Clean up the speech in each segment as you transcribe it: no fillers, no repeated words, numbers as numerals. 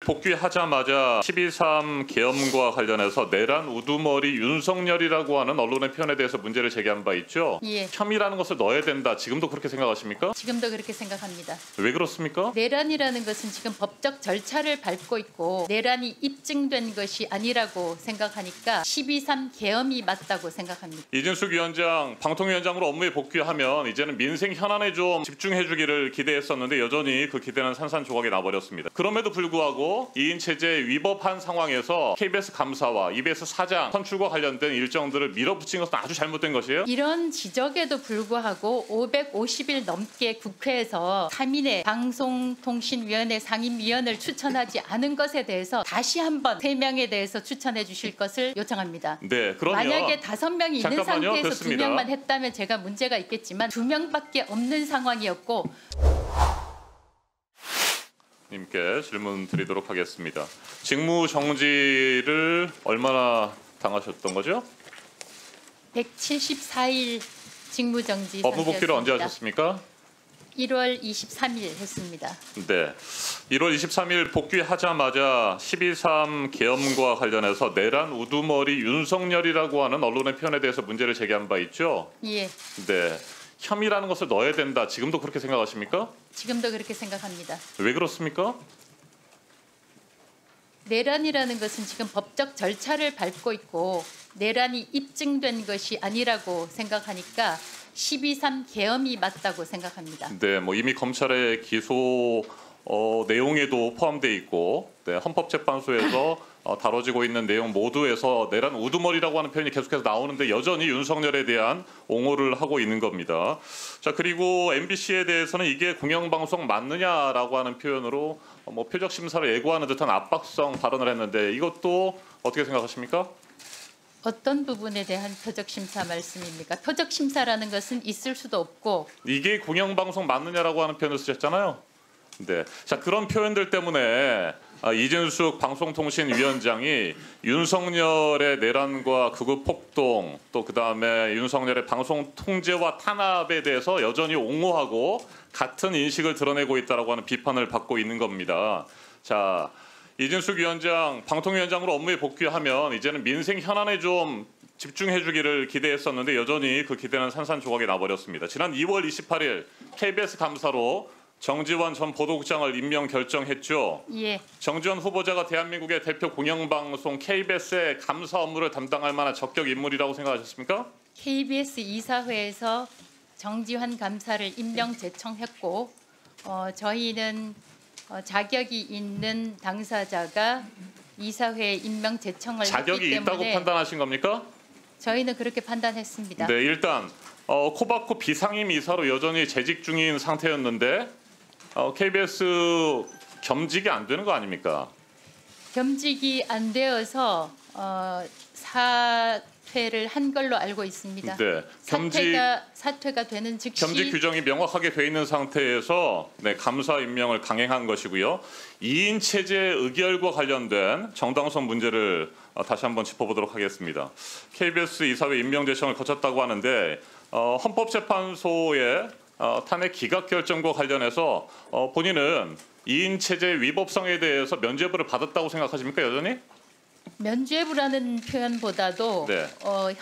복귀하자마자 12.3 계엄과 관련해서 내란 우두머리 윤석열이라고 하는 언론의 표현에 대해서 문제를 제기한 바 있죠. 예. 혐의라는 것을 넣어야 된다. 지금도 그렇게 생각하십니까? 지금도 그렇게 생각합니다. 왜 그렇습니까? 내란이라는 것은 지금 법적 절차를 밟고 있고 내란이 입증된 것이 아니라고 생각하니까 12.3 계엄이 맞다고 생각합니다. 이진숙 위원장 방통위원장으로 업무에 복귀하면 이제는 민생 현안에 좀 집중해주기를 기대했었는데 여전히 그 기대는 산산조각이 나버렸습니다. 그럼에도 불구하고 2인 체제 위법한 상황에서 KBS 감사와 EBS 사장 선출과 관련된 일정들을 밀어붙인 것은 아주 잘못된 것이에요? 이런 지적에도 불구하고 550일 넘게 국회에서 3인의 방송통신위원회 상임위원을 추천하지 않은 것에 대해서 다시 한번 3명에 대해서 추천해 주실 것을 요청합니다. 네, 그럼요. 만약에 5명이 있는 잠깐만요. 상태에서 됐습니다. 2명만 했다면 제가 문제가 있겠지만 2명밖에 없는 상황이었고 님께 질문 드리도록 하겠습니다. 직무 정지를 얼마나 당하셨던 거죠? 174일 직무정지 업무 복귀를 언제 상태였습니다. 하셨습니까? 1월 23일 했습니다. 네. 1월 23일 복귀하자마자 12.3 계엄과 관련해서 내란 우두머리 윤석열이라고 하는 언론의 표현에 대해서 문제를 제기한 바 있죠. 예, 네. 혐의라는 것을 넣어야 된다. 지금도 그렇게 생각하십니까? 지금도 그렇게 생각합니다. 왜 그렇습니까? 내란이라는 것은 지금 법적 절차를 밟고 있고 내란이 입증된 것이 아니라고 생각하니까 12.3 계엄이 맞다고 생각합니다. 네, 뭐 이미 검찰의 기소 내용에도 포함되어 있고 네, 헌법재판소에서 다뤄지고 있는 내용 모두에서 내란 우두머리라고 하는 표현이 계속해서 나오는데 여전히 윤석열에 대한 옹호를 하고 있는 겁니다. 자, 그리고 MBC에 대해서는 이게 공영방송 맞느냐라고 하는 표현으로 뭐 표적 심사를 예고하는 듯한 압박성 발언을 했는데 이것도 어떻게 생각하십니까? 어떤 부분에 대한 표적 심사 말씀입니까? 표적 심사라는 것은 있을 수도 없고 이게 공영방송 맞느냐라고 하는 표현을 쓰셨잖아요. 네, 자 그런 표현들 때문에 이진숙 방송통신위원장이 윤석열의 내란과 극우 폭동 또 그다음에 윤석열의 방송 통제와 탄압에 대해서 여전히 옹호하고 같은 인식을 드러내고 있다라고 하는 비판을 받고 있는 겁니다. 자, 이진숙 위원장 방통위원장으로 업무에 복귀하면 이제는 민생 현안에 좀 집중해주기를 기대했었는데 여전히 그 기대는 산산조각이 나버렸습니다. 지난 2월 28일 KBS 감사로 정지원 전 보도국장을 임명 결정했죠. 예, 정지원 후보자가 대한민국의 대표 공영방송 KBS의 감사 업무를 담당할 만한 적격 인물이라고 생각하셨습니까? KBS 이사회에서 정지환 감사를 임명 제청했고 저희는 자격이 있는 당사자가 이사회에 임명 제청을 자격이 했기 있다고 때문에 판단하신 겁니까? 저희는 그렇게 판단했습니다. 네, 일단 코바코 비상임 이사로 여전히 재직 중인 상태였는데 KBS 겸직이 안 되는 거 아닙니까? 겸직이 안 되어서 사퇴를 한 걸로 알고 있습니다. 네, 사퇴가 되는 즉시 겸직 규정이 명확하게 돼 있는 상태에서 네, 감사 임명을 강행한 것이고요. 2인 체제 의결과 관련된 정당성 문제를 다시 한번 짚어보도록 하겠습니다. KBS 이사회 임명 제청을 거쳤다고 하는데 헌법재판소의 탄핵 기각 결정과 관련해서 본인은 2인 체제 위법성에 대해서 면죄부를 받았다고 생각하십니까 여전히? 면죄부라는 표현보다도 네.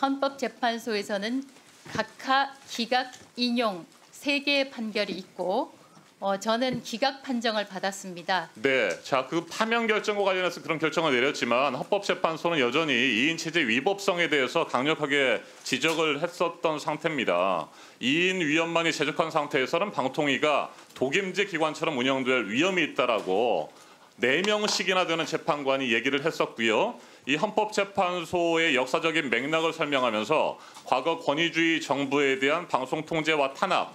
헌법재판소에서는 각하, 기각, 인용 3개의 판결이 있고 저는 기각 판정을 받았습니다. 네, 자 그 파면 결정과 관련해서 그런 결정을 내렸지만 헌법재판소는 여전히 2인 체제 위법성에 대해서 강력하게 지적을 했었던 상태입니다. 2인 위원만이 제적한 상태에서는 방통위가 독임제 기관처럼 운영될 위험이 있다라고 4명씩이나 되는 재판관이 얘기를 했었고요. 이 헌법재판소의 역사적인 맥락을 설명하면서 과거 권위주의 정부에 대한 방송 통제와 탄압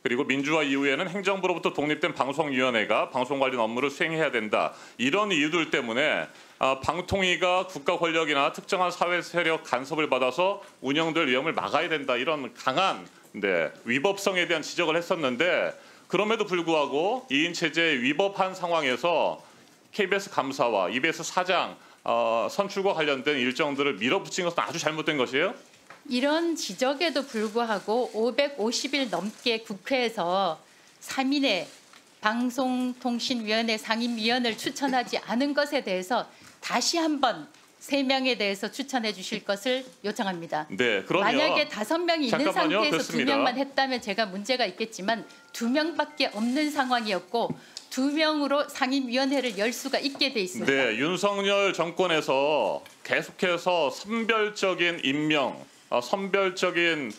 그리고 민주화 이후에는 행정부로부터 독립된 방송위원회가 방송 관련 업무를 수행해야 된다. 이런 이유들 때문에 방통위가 국가 권력이나 특정한 사회 세력 간섭을 받아서 운영될 위험을 막아야 된다. 이런 강한 위법성에 대한 지적을 했었는데 그럼에도 불구하고 2인 체제 위법한 상황에서 KBS 감사와 EBS 사장 선출과 관련된 일정들을 밀어붙인 것은 아주 잘못된 것이에요? 이런 지적에도 불구하고 550일 넘게 국회에서 3인의 방송통신위원회 상임위원을 추천하지 않은 것에 대해서 다시 한번 3명에 대해서 추천해 주실 것을 요청합니다. 네, 그러면 만약에 5명이 있는 잠깐만요. 상태에서 됐습니다. 2명만 했다면 제가 문제가 있겠지만 2명밖에 없는 상황이었고 2명으로 상임위원회를 열 수가 있게 돼 있습니다. 네, 윤석열 정권에서 계속해서 선별적인 임명, 선별적인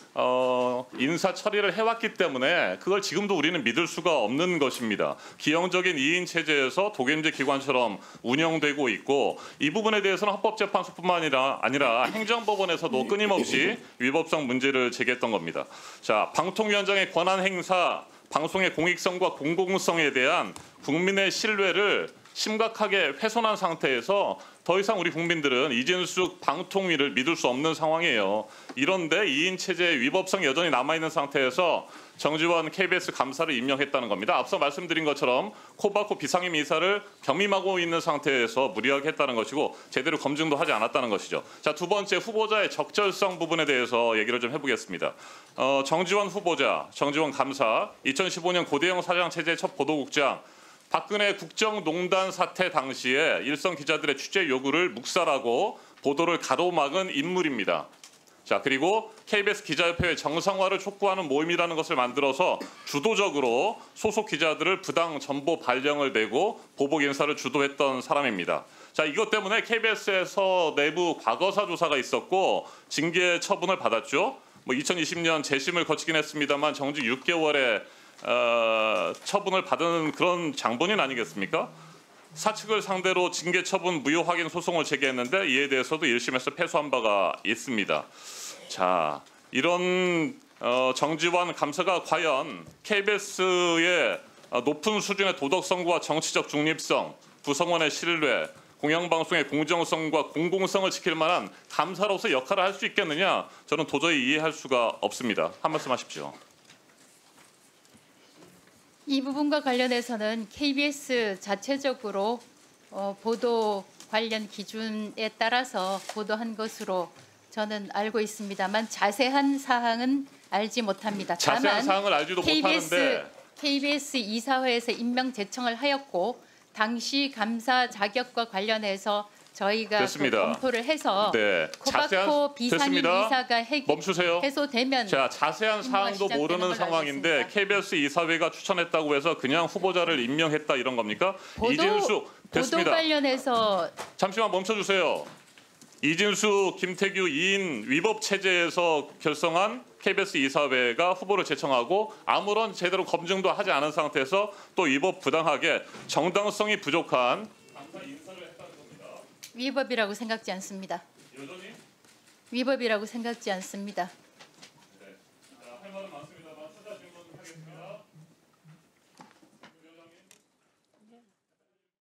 인사 처리를 해왔기 때문에 그걸 지금도 우리는 믿을 수가 없는 것입니다. 기형적인 2인 체제에서 독임제 기관처럼 운영되고 있고 이 부분에 대해서는 헌법재판소뿐만 아니라 행정법원에서도 끊임없이 위법성 문제를 제기했던 겁니다. 자, 방통위원장의 권한 행사, 방송의 공익성과 공공성에 대한 국민의 신뢰를 심각하게 훼손한 상태에서 더 이상 우리 국민들은 이진숙 방통위를 믿을 수 없는 상황이에요. 이런데 2인 체제의 위법성이 여전히 남아있는 상태에서 정지원 KBS 감사를 임명했다는 겁니다. 앞서 말씀드린 것처럼 코바코 비상임 이사를 겸임하고 있는 상태에서 무리하게 했다는 것이고 제대로 검증도 하지 않았다는 것이죠. 자, 두 번째 후보자의 적절성 부분에 대해서 얘기를 좀 해보겠습니다. 정지원 후보자, 정지원 감사, 2015년 고대영 사장 체제 첫 보도국장, 박근혜 국정농단 사태 당시에 일선 기자들의 취재 요구를 묵살하고 보도를 가로막은 인물입니다. 자, 그리고 KBS 기자협회의 정상화를 촉구하는 모임이라는 것을 만들어서 주도적으로 소속 기자들을 부당 정보 발령을 내고 보복 인사를 주도했던 사람입니다. 자, 이것 때문에 KBS에서 내부 과거사 조사가 있었고 징계 처분을 받았죠. 2020년 재심을 거치긴 했습니다만 정직 6개월에 처분을 받은 그런 장본인 아니겠습니까? 사측을 상대로 징계 처분 무효 확인 소송을 제기했는데 이에 대해서도 1심에서 패소한 바가 있습니다. 자, 이런 정지원 감사가 과연 KBS의 높은 수준의 도덕성과 정치적 중립성, 구성원의 신뢰, 공영방송의 공정성과 공공성을 지킬 만한 감사로서 역할을 할 수 있겠느냐? 저는 도저히 이해할 수가 없습니다. 한 말씀 하십시오. 이 부분과 관련해서는 KBS 자체적으로 보도 관련 기준에 따라서 보도한 것으로 저는 알고 있습니다만 자세한 사항은 알지 못합니다. 자세한 사항을 알지도 못하는데 KBS 이사회에서 임명 제청을 하였고 당시 감사 자격과 관련해서 저희가 됐습니다. 검토를 해서 네, 코바코 비상임 됐습니다. 이사가 멈추세요. 해소되면 자, 자세한 사항도 시작되는 모르는 걸로 상황인데 알겠습니다. KBS 이사회가 추천했다고 해서 그냥 후보자를 임명했다 이런 겁니까? 이진숙 보도 됐습니다. 관련해서 잠시만 멈춰주세요. 이진숙, 김태규 2인 위법 체제에서 결성한 KBS 이사회가 후보를 제청하고 아무런 제대로 검증도 하지 않은 상태에서 또 위법 부당하게 정당성이 부족한 감사 인사를 했다는 겁니다. 위법이라고 생각지 않습니다. 여전히 위법이라고 생각지 않습니다. 할 말은 많습니다.